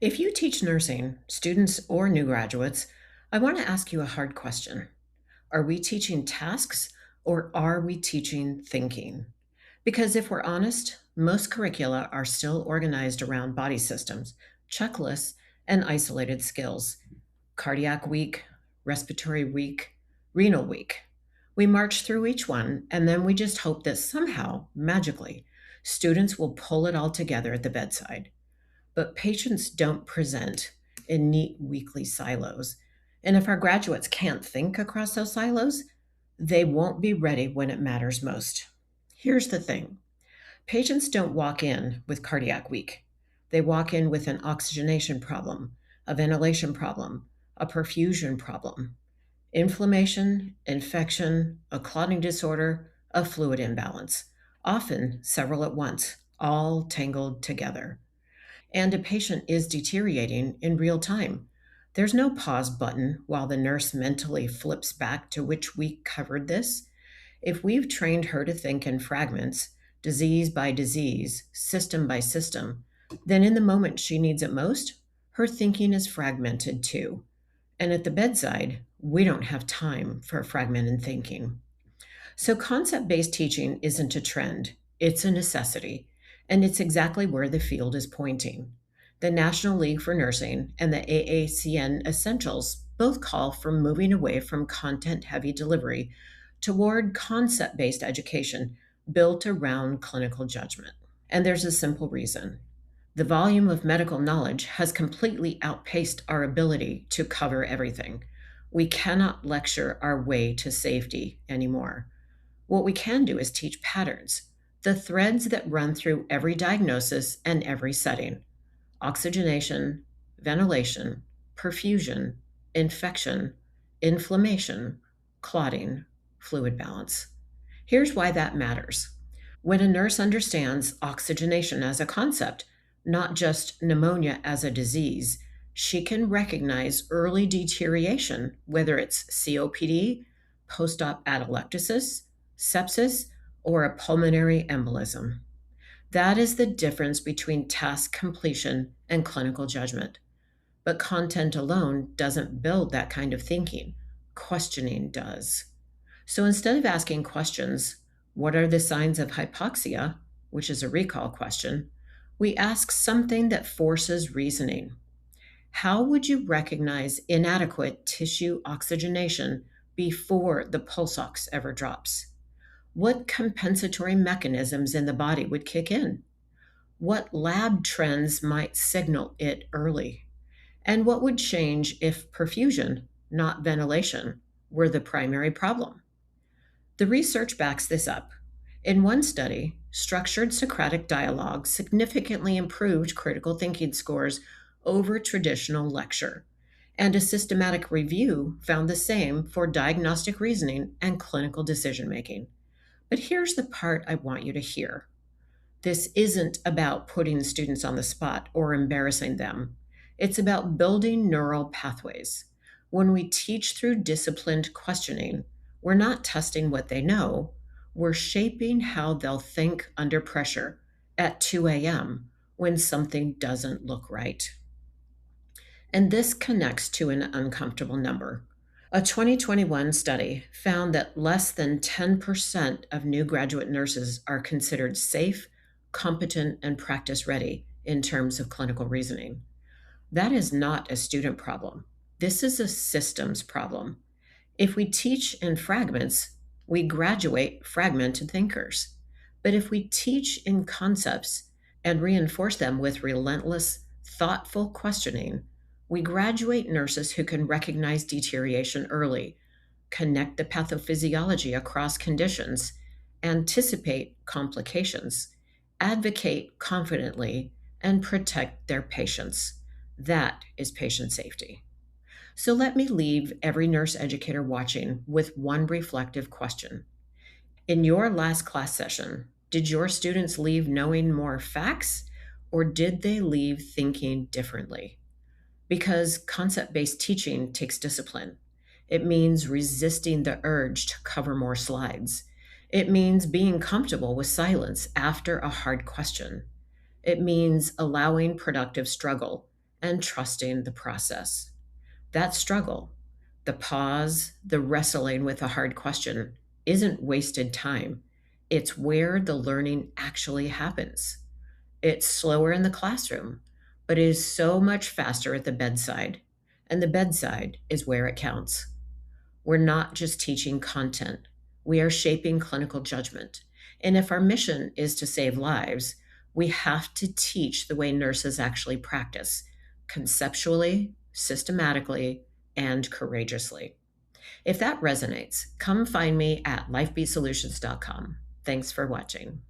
If you teach nursing, students or new graduates, I want to ask you a hard question. Are we teaching tasks or are we teaching thinking? Because if we're honest, most curricula are still organized around body systems, checklists, and isolated skills. Cardiac week, respiratory week, renal week. We march through each one and then we just hope that somehow, magically, students will pull it all together at the bedside. But patients don't present in neat weekly silos. And if our graduates can't think across those silos, they won't be ready when it matters most. Here's the thing: patients don't walk in with cardiac week. They walk in with an oxygenation problem, a ventilation problem, a perfusion problem, inflammation, infection, a clotting disorder, a fluid imbalance, often several at once, all tangled together, and a patient is deteriorating in real time. There's no pause button while the nurse mentally flips back to which week covered this. If we've trained her to think in fragments, disease by disease, system by system, then in the moment she needs it most, her thinking is fragmented too. And at the bedside, we don't have time for fragmented thinking. So, concept based teaching isn't a trend, it's a necessity, and it's exactly where the field is pointing. The National League for Nursing and the AACN Essentials both call for moving away from content heavy delivery toward concept based education built around clinical judgment. And there's a simple reason: the volume of medical knowledge has completely outpaced our ability to cover everything. We cannot lecture our way to safety anymore. What we can do is teach patterns, the threads that run through every diagnosis and every setting: oxygenation, ventilation, perfusion, infection, inflammation, clotting, fluid balance. Here's why that matters. When a nurse understands oxygenation as a concept, not just pneumonia as a disease, she can recognize early deterioration, whether it's COPD, post op atelectasis, sepsis, or a pulmonary embolism. That is the difference between task completion and clinical judgment. But content alone doesn't build that kind of thinking. Questioning does. So instead of asking questions, what are the signs of hypoxia, which is a recall question, we ask something that forces reasoning. How would you recognize inadequate tissue oxygenation before the pulse ox ever drops? What compensatory mechanisms in the body would kick in? What lab trends might signal it early? And what would change if perfusion, not ventilation, were the primary problem? The research backs this up. In one study, structured Socratic dialogue significantly improved critical thinking scores over traditional lecture, and a systematic review found the same for diagnostic reasoning and clinical decision making. But here's the part I want you to hear: this isn't about putting students on the spot or embarrassing them. It's about building neural pathways. When we teach through disciplined questioning, we're not testing what they know, we're shaping how they'll think under pressure at 2 a.m. when something doesn't look right. And this connects to an uncomfortable number. A 2021 study found that less than 10% of new graduate nurses are considered safe, competent, and practice ready in terms of clinical reasoning. That is not a student problem. This is a systems problem. If we teach in fragments, we graduate fragmented thinkers. But if we teach in concepts and reinforce them with relentless, thoughtful questioning, we graduate nurses who can recognize deterioration early, connect the pathophysiology across conditions, anticipate complications, advocate confidently, and protect their patients. That is patient safety. So let me leave every nurse educator watching with one reflective question. In your last class session, did your students leave knowing more facts, or did they leave thinking differently? Because concept based teaching takes discipline. It means resisting the urge to cover more slides. It means being comfortable with silence after a hard question. It means allowing productive struggle and trusting the process. That struggle, the pause, the wrestling with a hard question, isn't wasted time. It's where the learning actually happens. It's slower in the classroom, but it is so much faster at the bedside. And the bedside is where it counts. We're not just teaching content, we are shaping clinical judgment. And if our mission is to save lives, we have to teach the way nurses actually practice conceptually, systematically, and courageously. If that resonates, come find me at lifebeatsolutions.com. Thanks for watching.